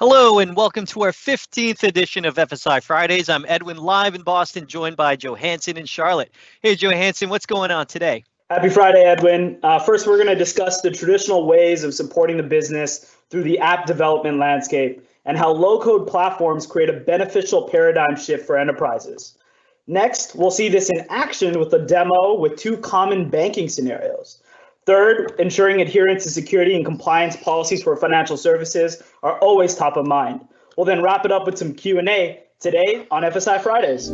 Hello and welcome to our 15th edition of FSI Fridays. I'm Edwin, live in Boston, joined by Johansson in Charlotte. Hey, Johansson, what's going on today? Happy Friday, Edwin. First, we're going to discuss the traditional ways of supporting the business through the app development landscape and how low-code platforms create a beneficial paradigm shift for enterprises. Next, we'll see this in action with a demo with two common banking scenarios. Third, ensuring adherence to security and compliance policies for financial services are always top of mind. We'll then wrap it up with some Q&A today on FSI Fridays.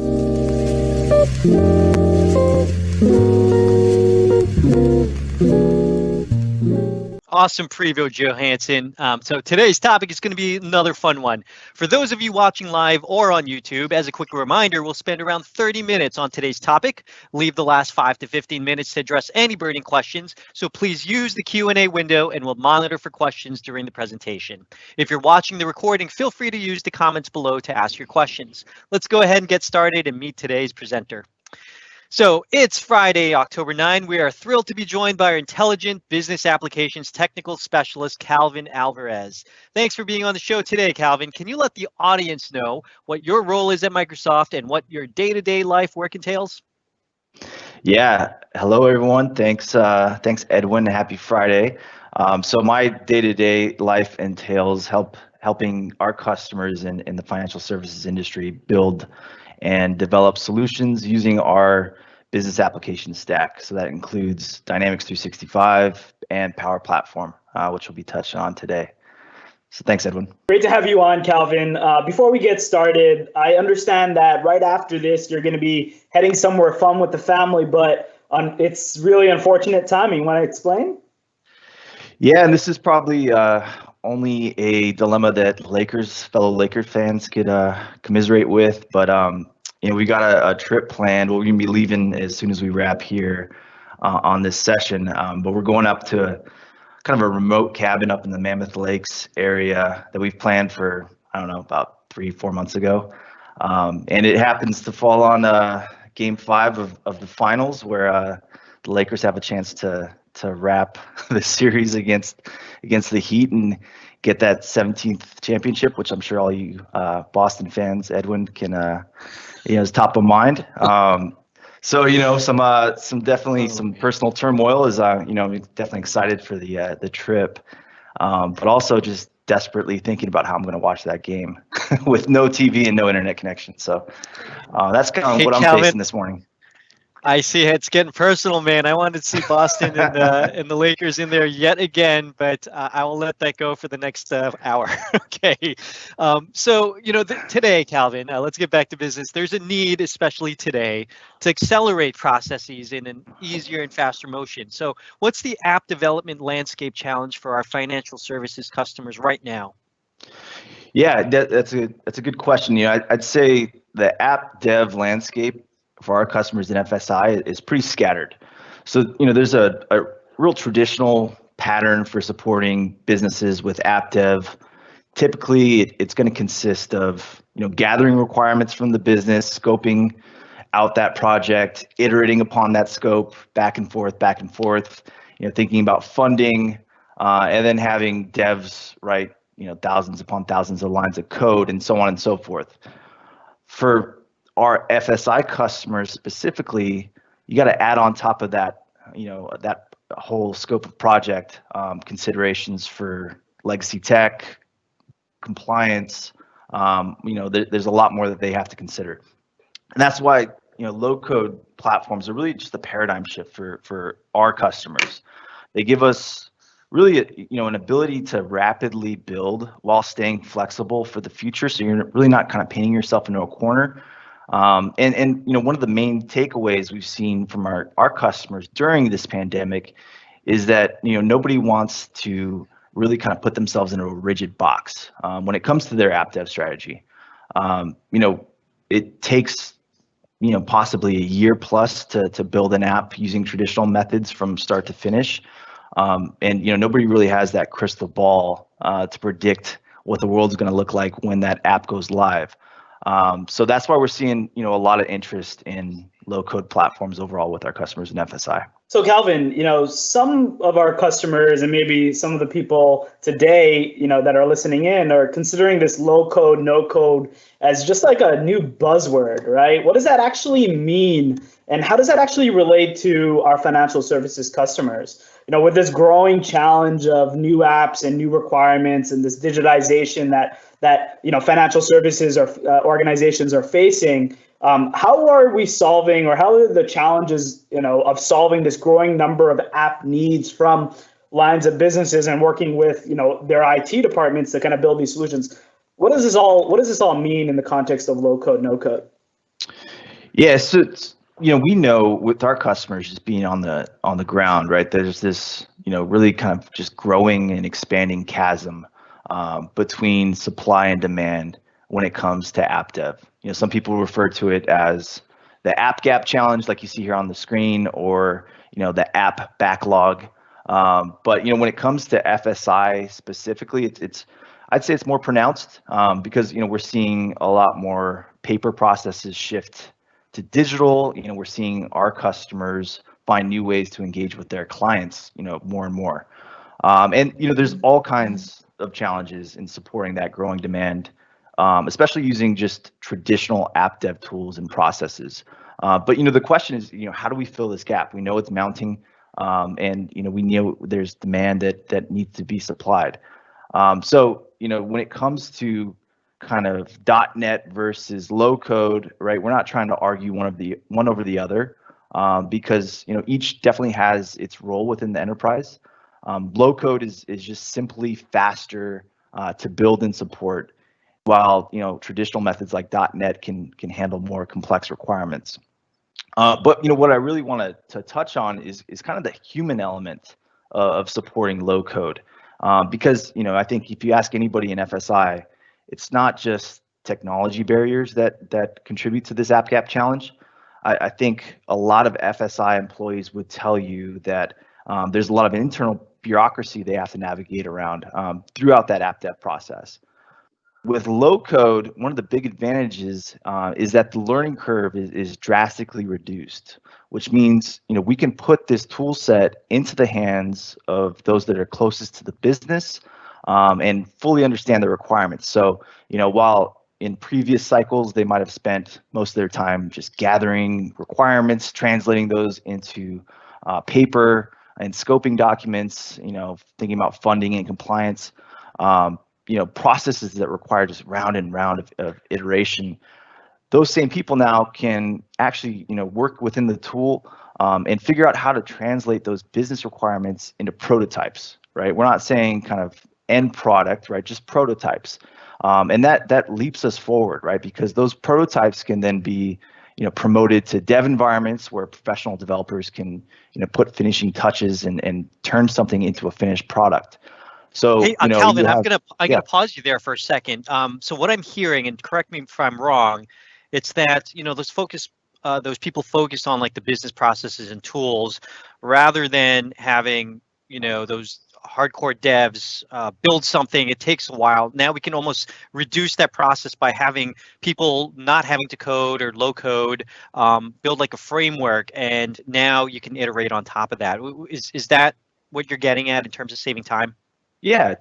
Awesome preview, Johansson. So today's topic is going to be another fun one. For those of you watching live or on YouTube, as a quick reminder, we'll spend around 30 minutes on today's topic. Leave the last 5 to 15 minutes to address any burning questions. So please use the Q&A window and we'll monitor for questions during the presentation. If you're watching the recording, feel free to use the comments below to ask your questions. Let's go ahead and get started and meet today's presenter. So it's Friday, October 9. We are thrilled to be joined by our intelligent business applications technical specialist, Calvin Alvarez. Thanks for being on the show today, Calvin. Can you let the audience know what your role is at Microsoft and what your day-to-day life work entails? Yeah, hello everyone. Thanks, Edwin. Happy Friday. So my day-to-day life entails helping our customers in the financial services industry build and develop solutions using our business application stack. So that includes Dynamics 365 and Power Platform, which we'll be touching on today. So thanks, Edwin. Great to have you on, Calvin. Before we get started, I understand that right after this, you're going to be heading somewhere fun with the family, but it's really unfortunate timing. Want to explain? Yeah, and this is probably only a dilemma that fellow Lakers fans could commiserate with, but we got a trip planned. We're gonna be leaving as soon as we wrap here on this session, but we're going up to kind of a remote cabin up in the Mammoth Lakes area that we've planned for, I don't know, about 3-4 months ago, and it happens to fall on Game 5 of the finals, where the Lakers have a chance to wrap the series against the Heat and get that 17th championship, which I'm sure all you Boston fans, Edwin, can is top of mind. So some personal turmoil is I'm definitely excited for the trip, but also just desperately thinking about how I'm going to watch that game with no TV and no internet connection. So that's kind of what I'm facing this morning. I see it's getting personal, man. I wanted to see Boston and the Lakers in there yet again, but I will let that go for the next hour. Okay. So, today, Calvin, let's get back to business. There's a need, especially today, to accelerate processes in an easier and faster motion. So what's the app development landscape challenge for our financial services customers right now? Yeah, that's a good question. I'd say the app dev landscape for our customers in FSI is pretty scattered. So, there's a real traditional pattern for supporting businesses with app dev. Typically, it's going to consist of, gathering requirements from the business, scoping out that project, iterating upon that scope, back and forth, thinking about funding, and then having devs write, thousands upon thousands of lines of code and so on and so forth. For our FSI customers specifically, you got to add on top of that, that whole scope of project considerations for legacy tech, compliance. There's a lot more that they have to consider, and that's why low-code platforms are really just a paradigm shift for our customers. They give us really an ability to rapidly build while staying flexible for the future. So you're really not kind of painting yourself into a corner. And one of the main takeaways we've seen from our customers during this pandemic is that nobody wants to really kind of put themselves in a rigid box when it comes to their app dev strategy. It takes possibly a year plus to build an app using traditional methods from start to finish, and nobody really has that crystal ball to predict what the world's going to look like when that app goes live. So that's why we're seeing a lot of interest in low-code platforms overall with our customers in FSI. So Calvin, some of our customers and maybe some of the people today, that are listening in are considering this low code, no code as just like a new buzzword, right? What does that actually mean? And how does that actually relate to our financial services customers? With this growing challenge of new apps and new requirements and this digitization that financial services or organizations are facing, how are we solving, or how are the challenges, of solving this growing number of app needs from lines of businesses and working with, their IT departments to kind of build these solutions? What does this all mean in the context of low code, no code? Yeah, so we know with our customers just being on the ground, right? There's this, really kind of just growing and expanding chasm between supply and demand when it comes to app dev. Some people refer to it as the app gap challenge, like you see here on the screen, or the app backlog. But when it comes to FSI specifically, I'd say it's more pronounced because we're seeing a lot more paper processes shift to digital. We're seeing our customers find new ways to engage with their clients, more and more. And there's all kinds of challenges in supporting that growing demand, especially using just traditional app dev tools and processes. But the question is, how do we fill this gap? We know it's mounting, and we know there's demand that needs to be supplied. So when it comes to kind of .NET versus low code, right? We're not trying to argue one over the other, because each definitely has its role within the enterprise. Low code is just simply faster to build and support, while traditional methods like .NET can handle more complex requirements. But what I really want to touch on is kind of the human element of supporting low code, because I think if you ask anybody in FSI, it's not just technology barriers that contribute to this app gap challenge. I think a lot of FSI employees would tell you that there's a lot of internal bureaucracy they have to navigate around throughout that app dev process. With low code, one of the big advantages is that the learning curve is drastically reduced, which means we can put this tool set into the hands of those that are closest to the business and fully understand the requirements. So while in previous cycles they might have spent most of their time just gathering requirements, translating those into paper and scoping documents, thinking about funding and compliance, processes that require just round and round of iteration. Those same people now can actually, work within the tool and figure out how to translate those business requirements into prototypes, right? We're not saying kind of end product, right? Just prototypes. And that leaps us forward, right? Because those prototypes can then be, promoted to dev environments where professional developers can, put finishing touches and turn something into a finished product. So, hey, Calvin, I'm gonna pause you there for a second. So what I'm hearing, and correct me if I'm wrong, it's that those people focused on like the business processes and tools, rather than having those hardcore devs build something. It takes a while. Now we can almost reduce that process by having people not having to code or low code, build like a framework, and now you can iterate on top of that. Is that what you're getting at in terms of saving time? Yeah,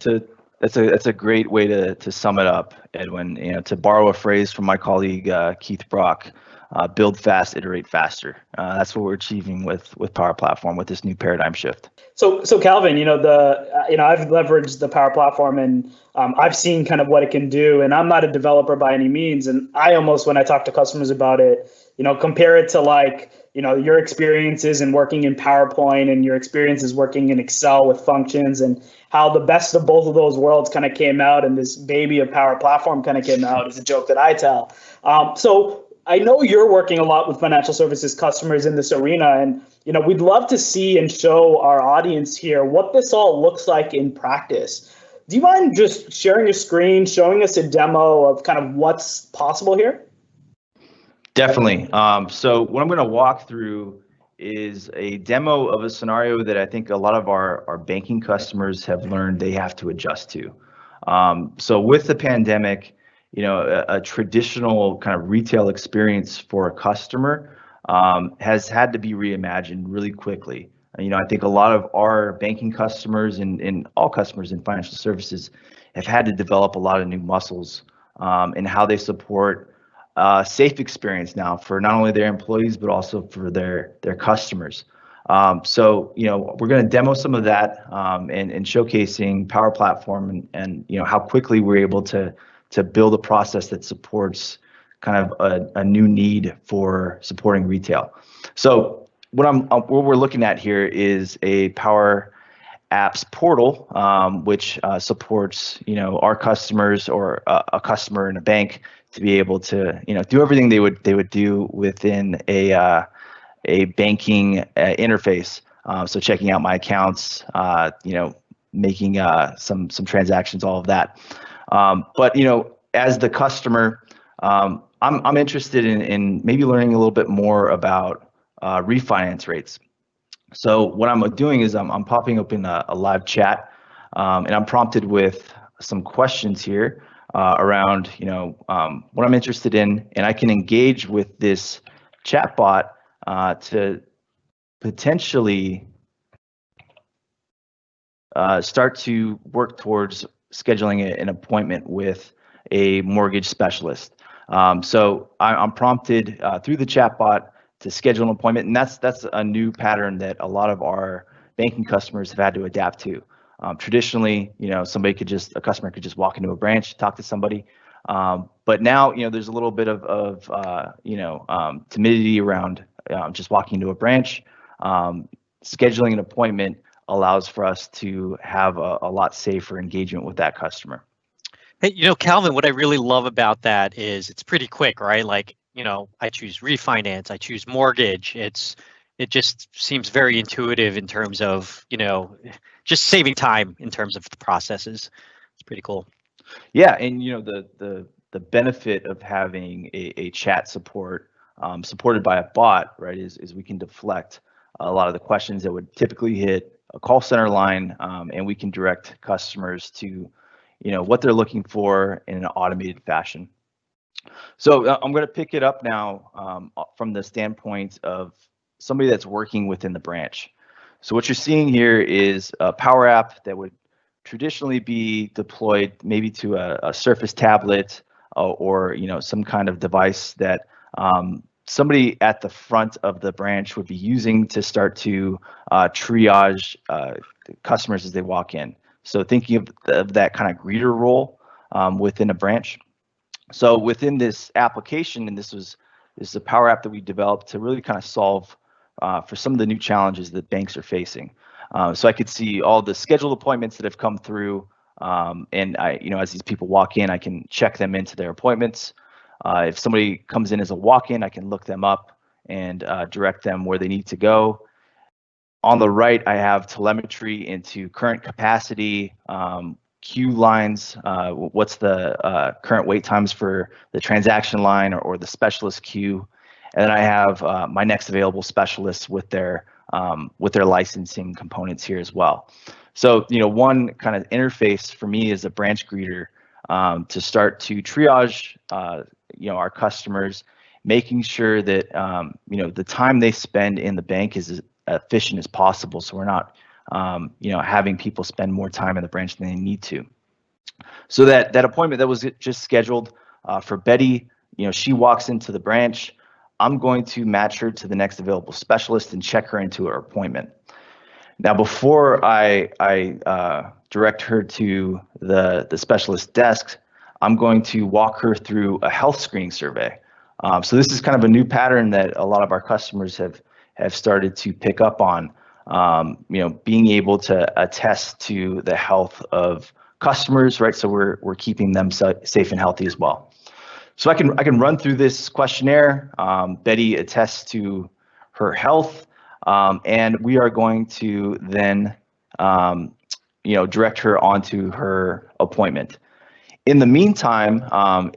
that's a great way to sum it up, Edwin. To borrow a phrase from my colleague Keith Brock, build fast, iterate faster. That's what we're achieving with Power Platform with this new paradigm shift. So Calvin, I've leveraged the Power Platform, and I've seen kind of what it can do. And I'm not a developer by any means, and I almost, when I talk to customers about it, compare it to like your experiences in working in PowerPoint and your experiences working in Excel with functions, and how the best of both of those worlds kind of came out, and this baby of Power Platform kind of came out, is a joke that I tell. So I know you're working a lot with financial services customers in this arena, and we'd love to see and show our audience here what this all looks like in practice. Do you mind just sharing your screen, showing us a demo of kind of what's possible here? Definitely. So what I'm going to walk through is a demo of a scenario that I think a lot of our banking customers have learned they have to adjust to. So with the pandemic, a traditional kind of retail experience for a customer has had to be reimagined really quickly. I think a lot of our banking customers and all customers in financial services have had to develop a lot of new muscles in how they support a safe experience now for not only their employees but also for their customers. So we're going to demo some of that and showcasing Power Platform and how quickly we're able to build a process that supports kind of a new need for supporting retail. So what we're looking at here is a Power Apps portal, which supports our customers or a customer in a bank to be able to do everything they would do within a banking interface. So checking out my accounts, making some transactions, all of that. But as the customer, I'm interested in maybe learning a little bit more about refinance rates. So what I'm doing is I'm popping open a live chat, and I'm prompted with some questions here around what I'm interested in, and I can engage with this chatbot to potentially start to work towards scheduling an appointment with a mortgage specialist. So I'm prompted through the chatbot to schedule an appointment, and that's a new pattern that a lot of our banking customers have had to adapt to. Traditionally, a customer could just walk into a branch, talk to somebody, but now there's a little bit of timidity around just walking into a branch. Scheduling an appointment allows for us to have a lot safer engagement with that customer. Hey, Calvin, what I really love about that is it's pretty quick, right? Like, I choose refinance, I choose mortgage. It just seems very intuitive in terms of, just saving time in terms of the processes. It's pretty cool. Yeah, and the benefit of having a chat support supported by a bot, right, is we can deflect a lot of the questions that would typically hit a call center line, and we can direct customers to what they're looking for in an automated fashion. So I'm going to pick it up now from the standpoint of somebody that's working within the branch. So what you're seeing here is a Power App that would traditionally be deployed maybe to a Surface tablet or some kind of device that somebody at the front of the branch would be using to start to triage customers as they walk in. So thinking of that kind of greeter role within a branch. So within this application, and this is a Power App that we developed to really kind of solve for some of the new challenges that banks are facing. So I could see all the scheduled appointments that have come through, and as these people walk in, I can check them into their appointments. If somebody comes in as a walk-in, I can look them up and direct them where they need to go. On the right, I have telemetry into current capacity, queue lines, what's the current wait times for the transaction line or the specialist queue, and then I have my next available specialists with their licensing components here as well. So one kind of interface for me as a branch greeter to start to triage our customers, making sure that the time they spend in the bank is as efficient as possible, so we're not having people spend more time in the branch than they need to. So that appointment that was just scheduled for Betty, she walks into the branch. I'm going to match her to the next available specialist and check her into her appointment. Now, before I direct her to the specialist desk, I'm going to walk her through a health screening survey. So this is kind of a new pattern that a lot of our customers have started to pick up on, being able to attest to the health of customers, right? So we're keeping them safe and healthy as well. So I can run through this questionnaire. Betty attests to her health, and we are going to then direct her onto her appointment. In the meantime,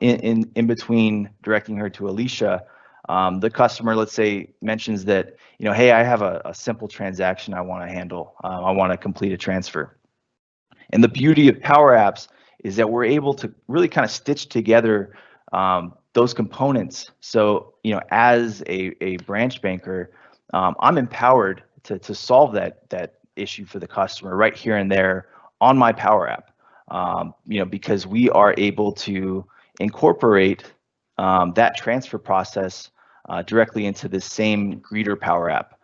in between directing her to Alicia, the customer, let's say, mentions that, hey, I have a simple transaction I want to handle. I want to complete a transfer. And the beauty of Power Apps is that we're able to really kind of stitch together those components. So, as a branch banker, I'm empowered to solve that issue for the customer right here and there on my Power App. Because we are able to incorporate that transfer process directly into the same greeter Power App.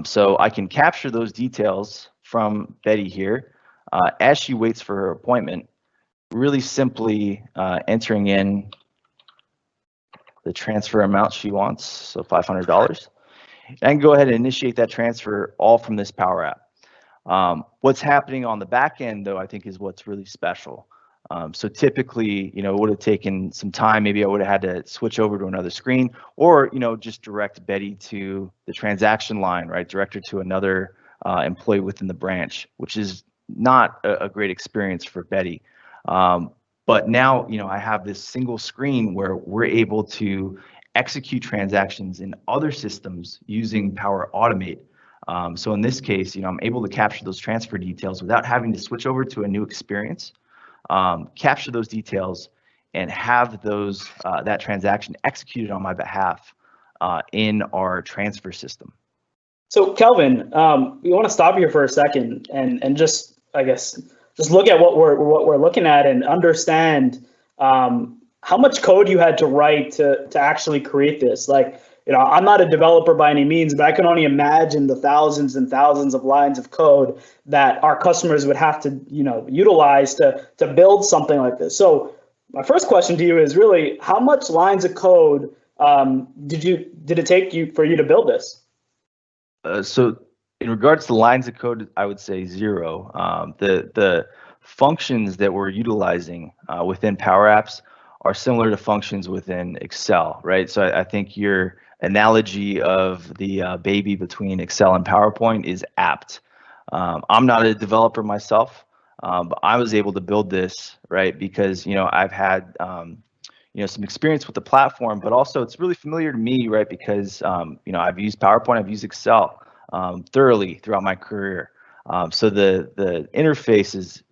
So I can capture those details from Betty here as she waits for her appointment, really simply entering in the transfer amount she wants, so $500. I can go ahead and initiate that transfer all from this Power App. What's happening on the back end, though, I think is what's really special. So typically, it would have taken some time. Maybe I would have had to switch over to another screen, or just direct Betty to the transaction line, right? Direct her to another employee within the branch, which is not a great experience for Betty. But now, I have this single screen where we're able to execute transactions in other systems using Power Automate. So in this case, I'm able to capture those transfer details without having to switch over to a new experience, capture those details, and have those that transaction executed on my behalf in our transfer system. So Kelvin, we want to stop here for a second and just, I guess, just look at what we're looking at and understand how much code you had to write to actually create this. Like, I'm not a developer by any means, but I can only imagine the thousands and thousands of lines of code that our customers would have to, utilize to build something like this. So my first question to you is really, how much lines of code did it take for you to build this? So in regards to lines of code, I would say zero. The functions that we're utilizing within Power Apps are similar to functions within Excel, right? So I think your analogy of the baby between Excel and PowerPoint is apt. I'm not a developer myself, but I was able to build this, right? Because, I've had, some experience with the platform, but also it's really familiar to me, right? Because, I've used PowerPoint, I've used Excel thoroughly throughout my career. So the interface is,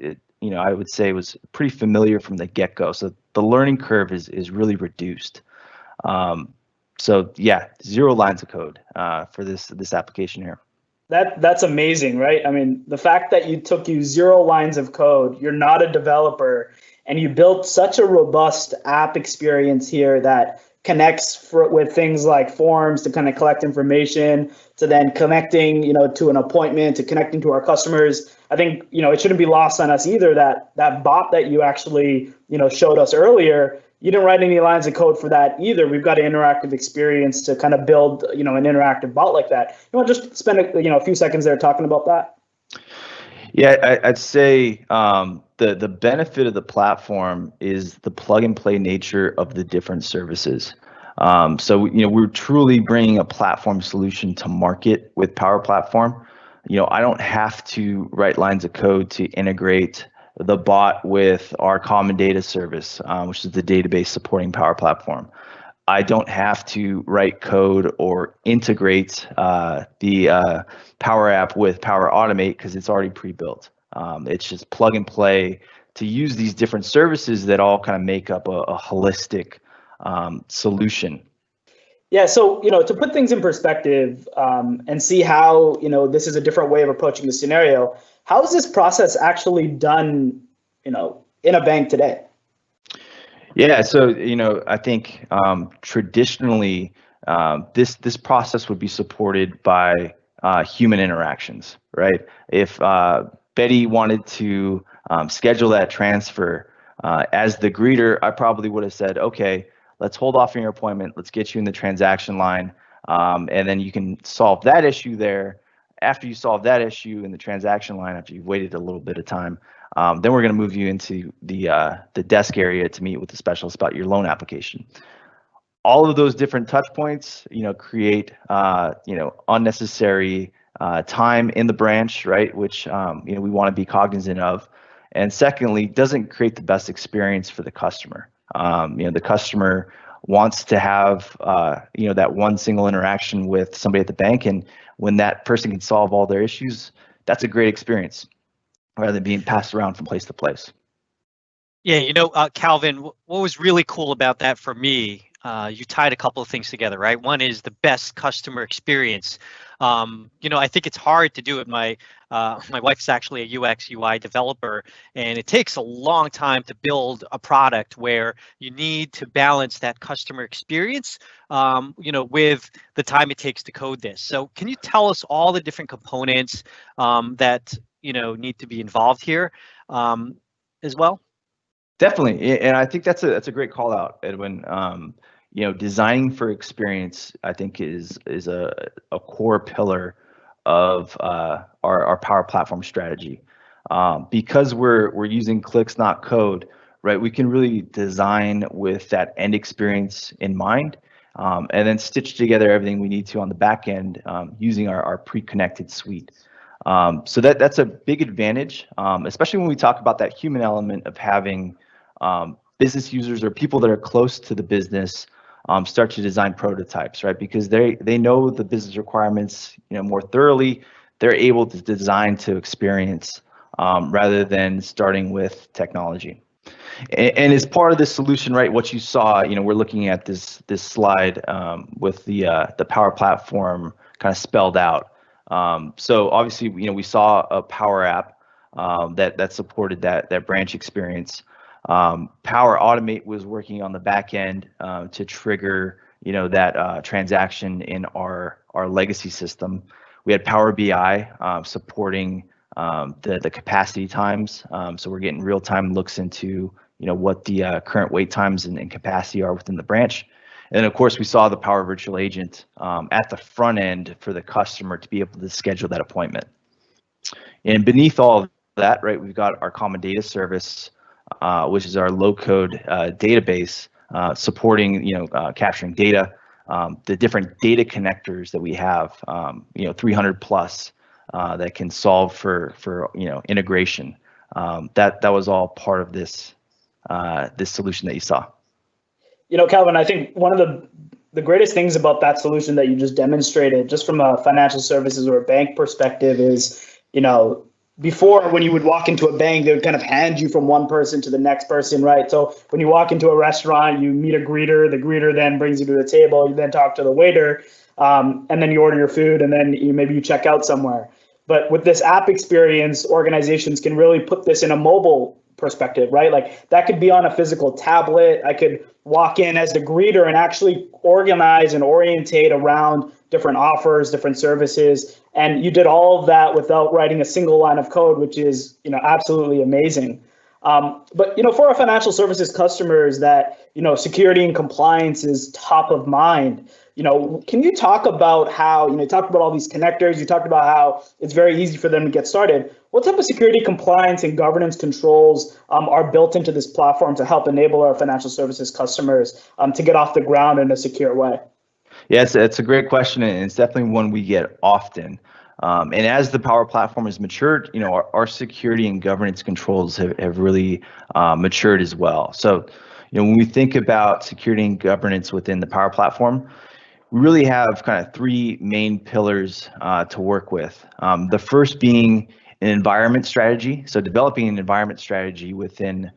I would say was pretty familiar from the get-go. So the learning curve is really reduced. So yeah, 0 lines of code for this application here. That's amazing, right? I mean, the fact that you took 0 lines of code, you're not a developer, and you built such a robust app experience here that connects with things like forms to kind of collect information, to then connecting, to an appointment, to connecting to our customers. I think, it shouldn't be lost on us either that bot that you actually, showed us earlier, you didn't write any lines of code for that either. We've got an interactive experience to kind of build, an interactive bot like that. You want to just spend a few seconds there talking about that? Yeah, I'd say the benefit of the platform is the plug and play nature of the different services. So we're truly bringing a platform solution to market with Power Platform. I don't have to write lines of code to integrate the bot with our common data service, which is the database supporting Power Platform. I don't have to write code or integrate the Power App with Power Automate because it's already pre-built. It's just plug and play to use these different services that all kind of make up a holistic solution. Yeah, so to put things in perspective and see how this is a different way of approaching the scenario. How is this process actually done, in a bank today? Yeah, so I think traditionally this process would be supported by human interactions, right? If Betty wanted to schedule that transfer as the greeter, I probably would have said, okay, let's hold off on your appointment. Let's get you in the transaction line, and then you can solve that issue there. After you solve that issue in the transaction line, after you've waited a little bit of time, then we're going to move you into the desk area to meet with the specialist about your loan application. All of those different touch points, create unnecessary time in the branch, right? Which we want to be cognizant of. And secondly, doesn't create the best experience for the customer. The customer wants to have that one single interaction with somebody at the bank, and when that person can solve all their issues, that's a great experience rather than being passed around from place to place. Yeah, Calvin, what was really cool about that for me, you tied a couple of things together, right? One is the best customer experience. I think it's hard to do it. My wife's actually a UX UI developer, and it takes a long time to build a product where you need to balance that customer experience, with the time it takes to code this. So, can you tell us all the different components that need to be involved here as well? Definitely, and I think that's a great call out, Edwin. Designing for experience, I think is a core pillar of our Power Platform strategy. Because we're using clicks, not code, right? We can really design with that end experience in mind, and then stitch together everything we need to on the back end using our pre-connected suite. So that's a big advantage, especially when we talk about that human element of having business users or people that are close to the business start to design prototypes, right? Because they know the business requirements, more thoroughly. They're able to design to experience rather than starting with technology. And as part of this solution, right, what you saw, we're looking at this slide with the Power Platform kind of spelled out. So obviously, we saw a Power App that supported that branch experience. Power Automate was working on the back end to trigger, that transaction in our legacy system. We had Power BI supporting the capacity times. So we're getting real-time looks into, what the current wait times and capacity are within the branch. And then, of course, we saw the Power Virtual Agent at the front end for the customer to be able to schedule that appointment. And beneath all of that, right, we've got our Common Data Service, which is our low-code database supporting, capturing data, the different data connectors that we have, 300 plus that can solve for integration. That was all part of this solution that you saw. Calvin, I think one of the greatest things about that solution that you just demonstrated, just from a financial services or a bank perspective, is, before, when you would walk into a bank, they would kind of hand you from one person to the next person, right? So when you walk into a restaurant, you meet a greeter. The greeter then brings you to the table. You then talk to the waiter, and then you order your food, and then maybe you check out somewhere. But with this app experience, organizations can really put this in a mobile perspective, right? Like that could be on a physical tablet. I could walk in as the greeter and actually organize and orientate around different offers, different services. And you did all of that without writing a single line of code, which is, absolutely amazing. But for our financial services customers that, security and compliance is top of mind. Can you talk about how, you talked about all these connectors, you talked about how it's very easy for them to get started. What type of security, compliance, and governance controls are built into this platform to help enable our financial services customers to get off the ground in a secure way? Yes, it's a great question, and it's definitely one we get often. And as the Power Platform has matured, our security and governance controls have really matured as well. So, when we think about security and governance within the Power Platform, we really have kind of three main pillars to work with. The first being an environment strategy. So developing an environment strategy within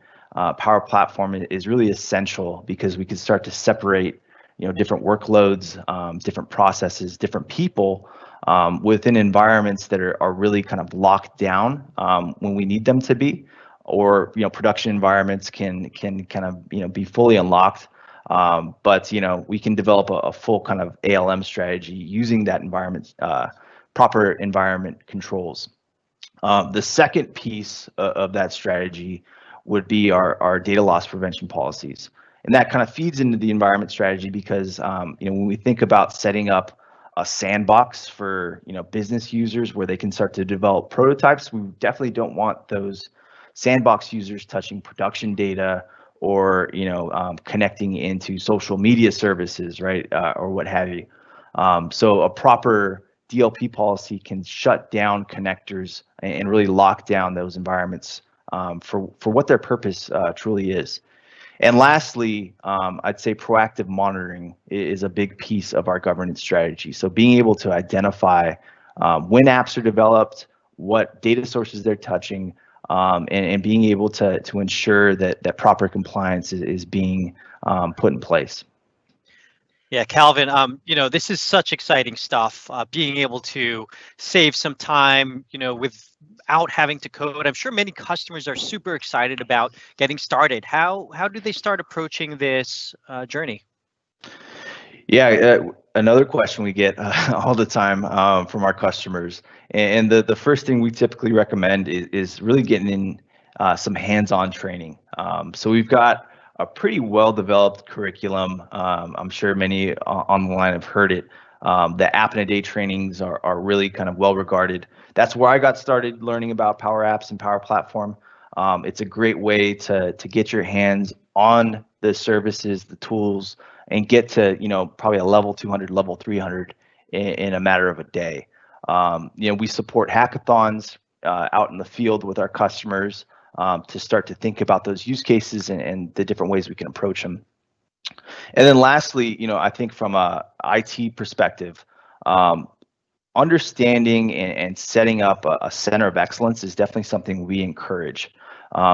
Power Platform is really essential because we can start to separate, different workloads, different processes, different people within environments that are really kind of locked down when we need them to be, or production environments can kind of be fully unlocked. But we can develop a full kind of ALM strategy using that environment, proper environment controls. The second piece of that strategy would be our data loss prevention policies. And that kind of feeds into the environment strategy because when we think about setting up a sandbox for business users where they can start to develop prototypes, we definitely don't want those sandbox users touching production data or connecting into social media services, right, or what have you. So a proper DLP policy can shut down connectors and really lock down those environments for what their purpose truly is. And lastly, I'd say proactive monitoring is a big piece of our governance strategy. So being able to identify when apps are developed, what data sources they're touching, and being able to ensure that proper compliance is being put in place. Yeah, Calvin, this is such exciting stuff. Being able to save some time, without having to code. I'm sure many customers are super excited about getting started. How do they start approaching this journey? Yeah, another question we get all the time from our customers, and the first thing we typically recommend is really getting in some hands-on training. So we've got a pretty well-developed curriculum. I'm sure many on the line have heard it. The App in a Day trainings are really kind of well-regarded. That's where I got started learning about Power Apps and Power Platform. It's a great way to get your hands on the services, the tools, and get to probably a level 200, level 300 in a matter of a day. We support hackathons out in the field with our customers to start to think about those use cases and the different ways we can approach them. And then lastly, I think from a IT perspective, understanding and setting up a center of excellence is definitely something we encourage.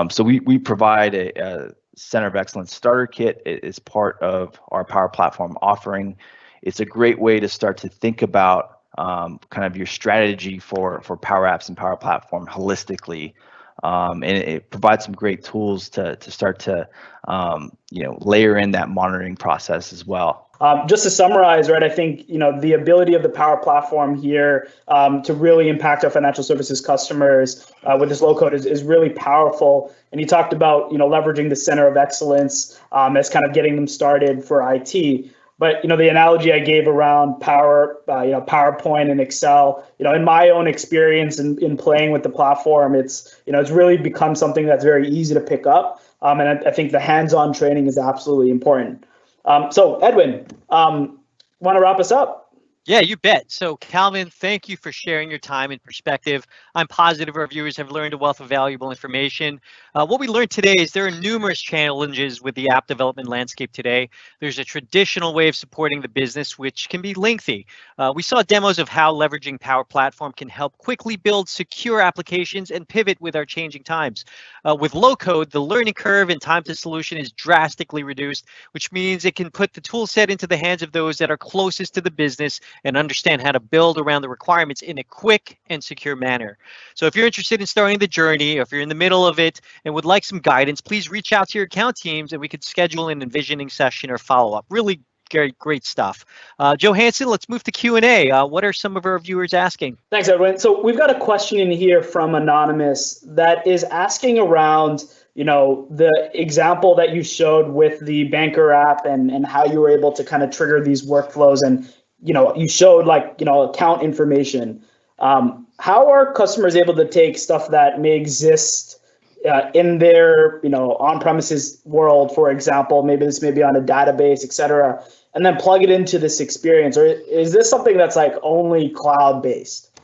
So we provide a Center of Excellence starter kit. Is part of our Power Platform offering. It's a great way to start to think about kind of your strategy for Power Apps and Power Platform holistically. And it provides some great tools to start to layer in that monitoring process as well. Just to summarize, right, I think the ability of the Power Platform here to really impact our financial services customers with this low code is really powerful. And you talked about leveraging the Center of Excellence as kind of getting them started for IT. But the analogy I gave around PowerPoint and Excel, in my own experience in playing with the platform, it's really become something that's very easy to pick up. And I think the hands-on training is absolutely important. So Edwin, want to wrap us up? Yeah, you bet. So Calvin, thank you for sharing your time and perspective. I'm positive our viewers have learned a wealth of valuable information. What we learned today is there are numerous challenges with the app development landscape today. There's a traditional way of supporting the business, which can be lengthy. We saw demos of how leveraging Power Platform can help quickly build secure applications and pivot with our changing times. With low code, the learning curve and time to solution is drastically reduced, which means it can put the tool set into the hands of those that are closest to the business and understand how to build around the requirements in a quick and secure manner. So if you're interested in starting the journey, or if you're in the middle of it and would like some guidance, please reach out to your account teams and we could schedule an envisioning session or follow-up. Really great stuff. Joe Hansen, let's move to Q&A. What are some of our viewers asking? Thanks, Edwin. So we've got a question in here from Anonymous that is asking around the example that you showed with the banker app and how you were able to kind of trigger these workflows, and you showed account information. How are customers able to take stuff that may exist in their on-premises world, for example, maybe this may be on a database, et cetera, and then plug it into this experience? Or is this something that's only cloud-based?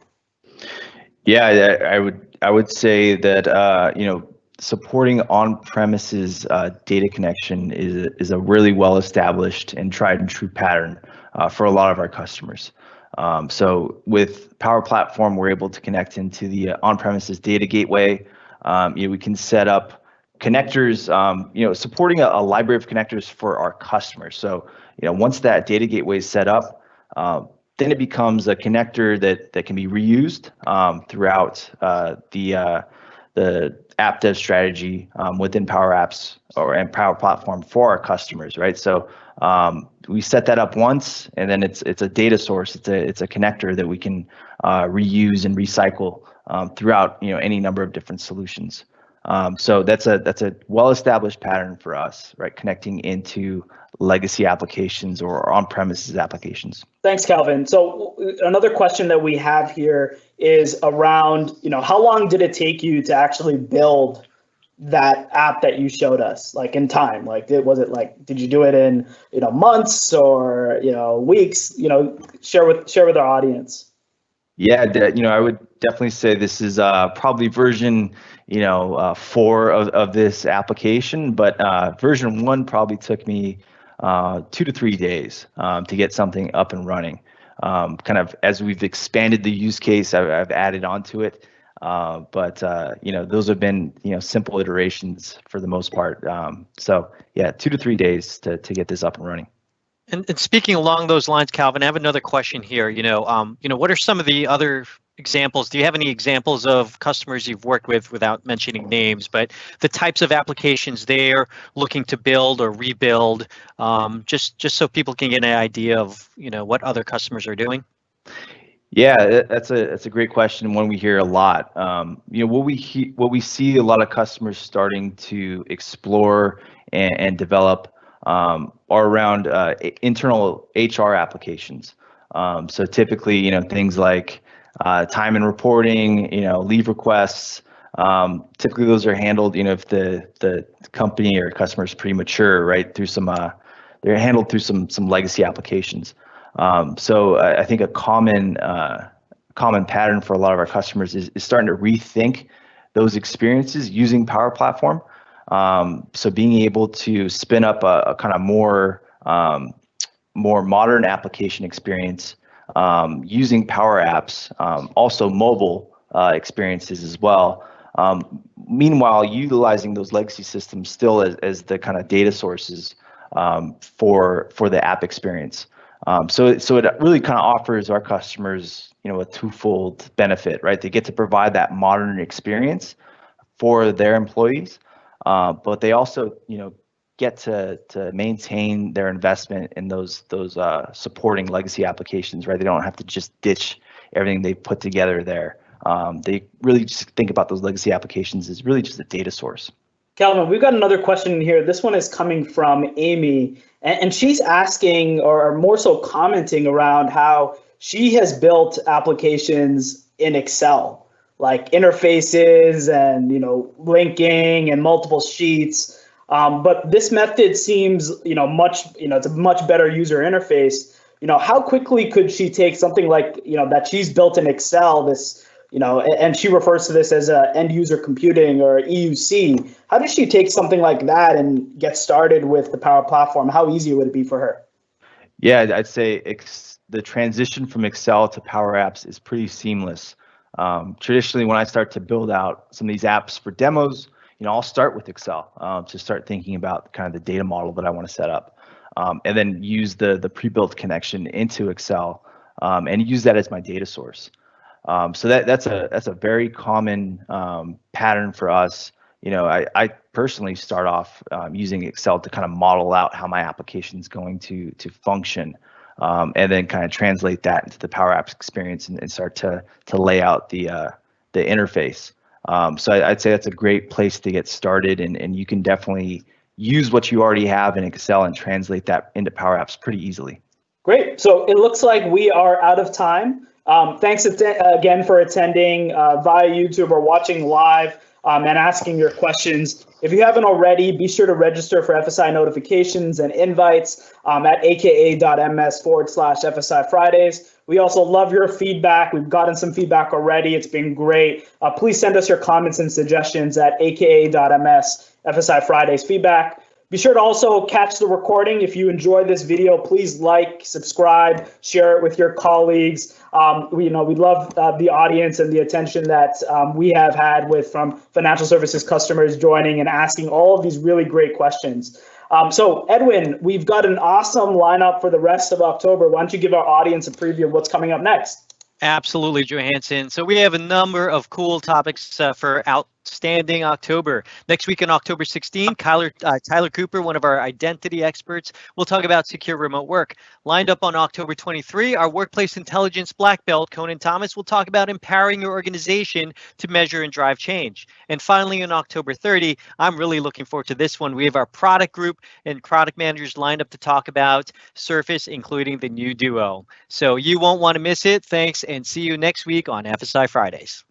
Yeah, I would say that supporting on-premises data connection is a really well-established and tried and true pattern for a lot of our customers. So with Power Platform, we're able to connect into the on-premises data gateway. We can set up connectors, supporting a library of connectors for our customers. So once that data gateway is set up, then it becomes a connector that can be reused throughout the app dev strategy within Power Apps and Power Platform for our customers, right? So we set that up once, and then it's a data source. It's a connector that we can reuse and recycle throughout any number of different solutions. So that's a well-established pattern for us, right? Connecting into legacy applications or on-premises applications. Thanks, Calvin. So another question that we have here is around, how long did it take you to actually build that app that you showed us, in time? Did you do it in, months or, weeks? Share with our audience. Yeah, I would definitely say this is probably version 4 of this application, but version 1 probably took me 2 to 3 days to get something up and running. Kind of as we've expanded the use case, I've added onto it. But those have been simple iterations for the most part. So yeah, 2 to 3 days to get this up and running. And speaking along those lines, Calvin, I have another question here. What are some of the other examples? Do you have any examples of customers you've worked with, without mentioning names, but the types of applications they're looking to build or rebuild, just so people can get an idea of what other customers are doing? Yeah, that's a great question, one we hear a lot. What we see a lot of customers starting to explore and develop are around internal HR applications. So typically, things like time and reporting, leave requests. Typically, those are handled, if the company or customer is pretty mature, right? They're handled through some legacy applications. So I think a common pattern for a lot of our customers is starting to rethink those experiences using Power Platform. So being able to spin up a kind of more modern application experience using Power Apps, also mobile experiences as well. Meanwhile, utilizing those legacy systems still as the kind of data sources for the app experience. So it really kind of offers our customers, a twofold benefit, right? They get to provide that modern experience for their employees, but they also, get to maintain their investment in those supporting legacy applications, right? They don't have to just ditch everything they've put together there. They really just think about those legacy applications as really just a data source. Calvin, we've got another question here. This one is coming from Amy, and she's asking, or more so commenting around how she has built applications in Excel, like interfaces and linking and multiple sheets. But this method seems it's a much better user interface. How quickly could she take something like that she's built in Excel, this and she refers to this as end user computing or EUC. How does she take something like that and get started with the Power Platform? How easy would it be for her? Yeah, I'd say the transition from Excel to Power Apps is pretty seamless. Traditionally, when I start to build out some of these apps for demos, I'll start with Excel to start thinking about kind of the data model that I want to set up, and then use the pre-built connection into Excel and use that as my data source. So that's a very common pattern for us. I personally start off using Excel to kind of model out how my application is going to function, and then kind of translate that into the Power Apps experience and start to lay out the interface. So I'd say that's a great place to get started, and you can definitely use what you already have in Excel and translate that into Power Apps pretty easily. Great. So it looks like we are out of time. Thanks again for attending via YouTube or watching live and asking your questions. If you haven't already, be sure to register for FSI notifications and invites at aka.ms/FSI Fridays. We also love your feedback. We've gotten some feedback already. It's been great. Please send us your comments and suggestions at aka.ms/FSI Fridays feedback. Be sure to also catch the recording. If you enjoy this video, please like, subscribe, share it with your colleagues. We love the audience and the attention that we have had from financial services customers joining and asking all of these really great questions. So Edwin, we've got an awesome lineup for the rest of October. Why don't you give our audience a preview of what's coming up next? Absolutely, Johansson. So we have a number of cool topics for outstanding October. Next week on October 16, Tyler Cooper, one of our identity experts, will talk about secure remote work. Lined up on October 23, our workplace intelligence black belt, Conan Thomas, will talk about empowering your organization to measure and drive change. And finally, on October 30, I'm really looking forward to this one. We have our product group and product managers lined up to talk about Surface, including the new Duo. So you won't want to miss it. Thanks, and see you next week on FSI Fridays.